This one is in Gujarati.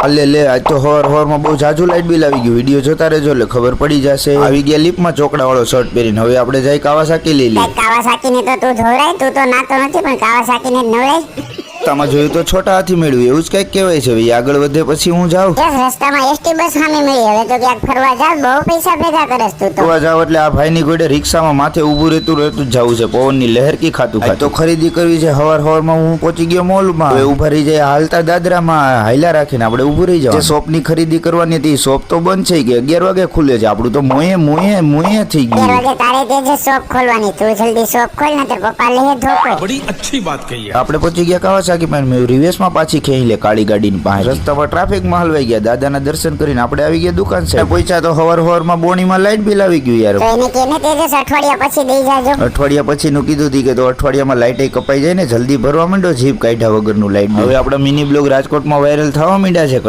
લે આજ તો હોરમાં બહુ જાજુ લાઈટ બિલ આવી ગયું. વિડીયો જોતા રહેજો એટલે ખબર પડી જશે. આવી ગયા લીપમાં ચોકડા વાળો શર્ટ પહેરીને. હવે આપણે જઈ કાવાસાકી લઈ લઈએ. કાવાસાકી ને તો તું જોવરાય, તું તો નાતો નથી પણ કાવાસાકી ને નવરાય. રસ્તામાં જોયું તો છોટા હાથી મેળવ્યું એવું જ કઈક કહેવાય છે. ભાઈ આગળ વધે પછી હું જાઉં. રસ્તામાં એસટી બસ સામે મળી. હવે તો ક્યાંક ફરવા જાવ, બહુ પૈસા ભેગા કરસ તું તો. ફરવા જાવ એટલે આ ભાઈની ઘોડે રિક્ષામાં માથે ઊભું રહેતું જવું છે. પવનની લહેરકી ખાતું તો ખરીદી કરવી છે. હવારમાં હું પહોંચી ગયો મોલમાં. હવે ઉભા રહી જાય હાલતા દાદરામાં હાઈલા રાખીને આપણે ઊભું રહી જાવ. શોપની ખરીદી કરવાની હતી શોપ તો બંધ થઈ ગઈ. 11 વાગે ખુલે છે. આપણું તો મોએ થઈ ગયું. 11 વાગે તારે તે જે શોપ ખોલવાની. તું જલ્દી શોપ ખોલ ને તે પપ્પા લે ધોકો. बड़ी अच्छी बात कही है. આપણે પહોંચી ગયા કાવાસાકી માં. મેં રિવેશમાં પાછી ખેંચી લે કાળી ગાડીની પાસે. રસ્તામાં ટ્રાફિકમાં હલવાઈ ગયા. દાદાના દર્શન કરીને આપણે આવી ગયા દુકાન છે. પહોંચ્યા તો હવારમાં બોણીમાં લાઈટ બિલ આવી ગયું યાર. તો એને કેને તેજસ અઠવાડિયા પછી દઈ જાજો. અઠવાડિયા પછીનું કીધું હતી કે તો અઠવાડિયામાં લાઈટ કપાઈ જાય ને જલ્દી ભરવા માંડો જીપ કાઢ્યા વગરનું લાઈટ. હવે આપણા મિની બ્લોગ રાજકોટમાં વાયરલ થવા માંડ્યા છે.